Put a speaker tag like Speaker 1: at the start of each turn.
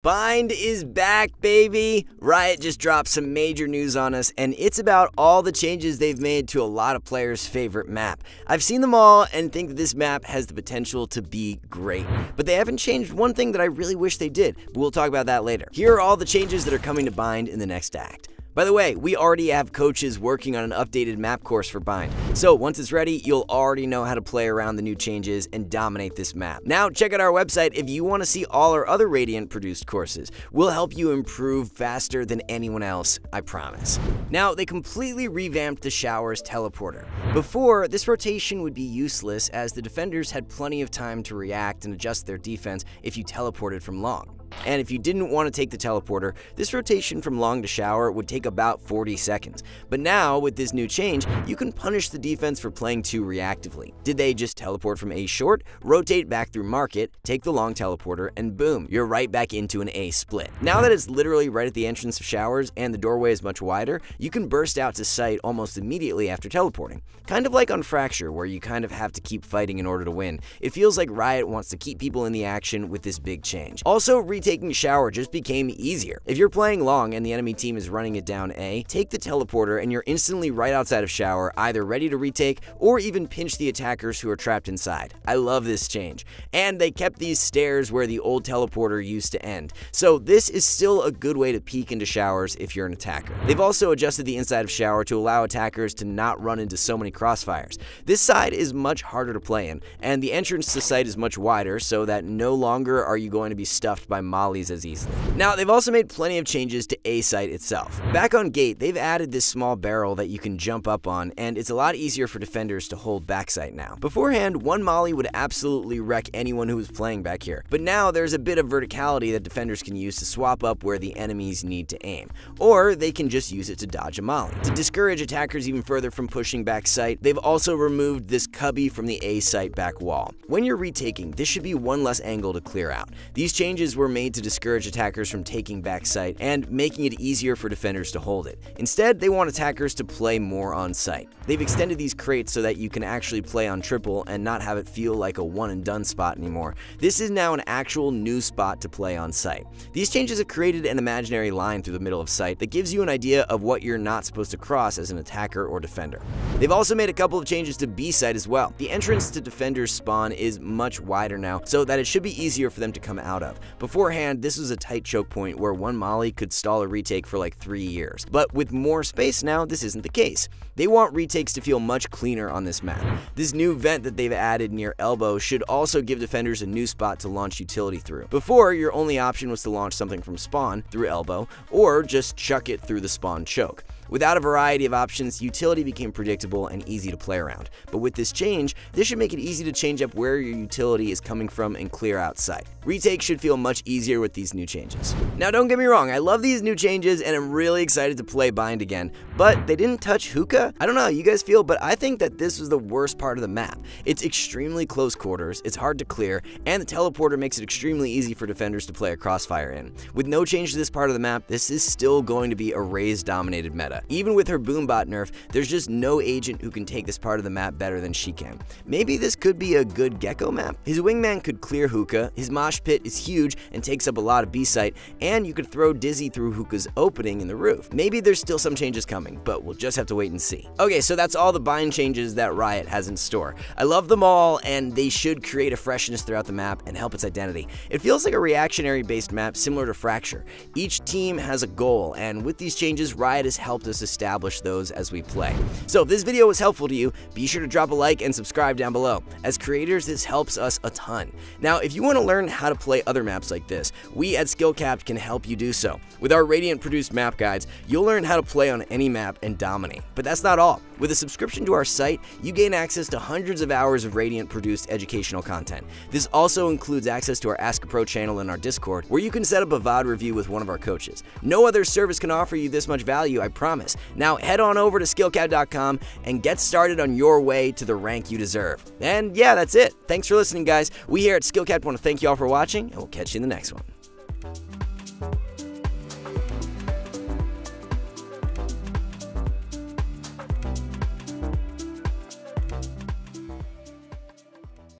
Speaker 1: Bind is back, baby! Riot just dropped some major news on us, and it's about all the changes they've made to a lot of players' favorite map. I've seen them all and think that this map has the potential to be great. But they haven't changed one thing that I really wish they did, but we'll talk about that later. Here are all the changes that are coming to Bind in the next act. By the way, we already have coaches working on an updated map course for Bind, so once it's ready, you'll already know how to play around the new changes and dominate this map. Now, check out our website if you want to see all our other Radiant-produced courses. We'll help you improve faster than anyone else, I promise. Now, they completely revamped the Shower's teleporter. Before, this rotation would be useless as the defenders had plenty of time to react and adjust their defense if you teleported from long. And if you didn't want to take the teleporter, this rotation from long to shower would take about 40 seconds. But now, with this new change, you can punish the defense for playing too reactively. Did they just teleport from A short, rotate back through market, take the long teleporter, and boom, you're right back into an A split. Now that it's literally right at the entrance of showers and the doorway is much wider, you can burst out to site almost immediately after teleporting. Kind of like on Fracture, where you kind of have to keep fighting in order to win. It feels like Riot wants to keep people in the action with this big change. Also, retaking shower just became easier. If you're playing long and the enemy team is running it down A, take the teleporter and you're instantly right outside of shower, either ready to retake or even pinch the attackers who are trapped inside. I love this change. And they kept these stairs where the old teleporter used to end. So this is still a good way to peek into showers if you're an attacker. They've also adjusted the inside of shower to allow attackers to not run into so many crossfires. This side is much harder to play in, and the entrance to site is much wider so that no longer are you going to be stuffed by mollies as easily. Now, they've also made plenty of changes to A site itself. Back on gate, they've added this small barrel that you can jump up on, and it's a lot easier for defenders to hold backside now. Beforehand, one molly would absolutely wreck anyone who was playing back here, but now there's a bit of verticality that defenders can use to swap up where the enemies need to aim, or they can just use it to dodge a molly. To discourage attackers even further from pushing back site, they've also removed this cubby from the A site back wall. When you're retaking, this should be one less angle to clear out. These changes were made to discourage attackers from taking back site and making it easier for defenders to hold it. Instead, they want attackers to play more on site. They've extended these crates so that you can actually play on triple and not have it feel like a one and done spot anymore. This is now an actual new spot to play on site. These changes have created an imaginary line through the middle of site that gives you an idea of what you're not supposed to cross as an attacker or defender. They've also made a couple of changes to B site as well. The entrance to defenders spawn is much wider now so that it should be easier for them to come out of. Beforehand, this was a tight choke point where one molly could stall a retake for like 3 years. But with more space now, this isn't the case. They want retakes to feel much cleaner on this map. This new vent that they've added near elbow should also give defenders a new spot to launch utility through. Before, your only option was to launch something from spawn through elbow or just chuck it through the spawn choke. Without a variety of options, utility became predictable and easy to play around. But with this change, this should make it easy to change up where your utility is coming from and clear outside. Retake should feel much easier with these new changes. Now, don't get me wrong, I love these new changes and I'm really excited to play Bind again, but they didn't touch hookah? I don't know how you guys feel, but I think that this was the worst part of the map. It's extremely close quarters, it's hard to clear, and the teleporter makes it extremely easy for defenders to play a crossfire in. With no change to this part of the map, this is still going to be a Raze-dominated meta. Even with her Boombot nerf, there's just no agent who can take this part of the map better than she can. Maybe this could be a good Gecko map? His wingman could clear hookah, his mosh pit is huge and takes up a lot of B site, and you could throw Dizzy through hookah's opening in the roof. Maybe there's still some changes coming, but we'll just have to wait and see. Okay, so that's all the Bind changes that Riot has in store. I love them all, and they should create a freshness throughout the map and help its identity. It feels like a reactionary-based map similar to Fracture. Each team has a goal, and with these changes, Riot has helped us establish those as we play. So if this video was helpful to you, be sure to drop a like and subscribe down below. As creators, this helps us a ton. Now, if you want to learn how to play other maps like this, we at SkillCapped can help you do so. With our Radiant-produced map guides, you'll learn how to play on any map and dominate. But that's not all. With a subscription to our site, you gain access to hundreds of hours of Radiant-produced educational content. This also includes access to our Ask a Pro channel in our Discord, where you can set up a VOD review with one of our coaches. No other service can offer you this much value, I promise. Now head on over to SkillCapped.com and get started on your way to the rank you deserve. And yeah, that's it. Thanks for listening, guys. We here at SkillCapped want to thank you all for watching, and we'll catch you in the next one.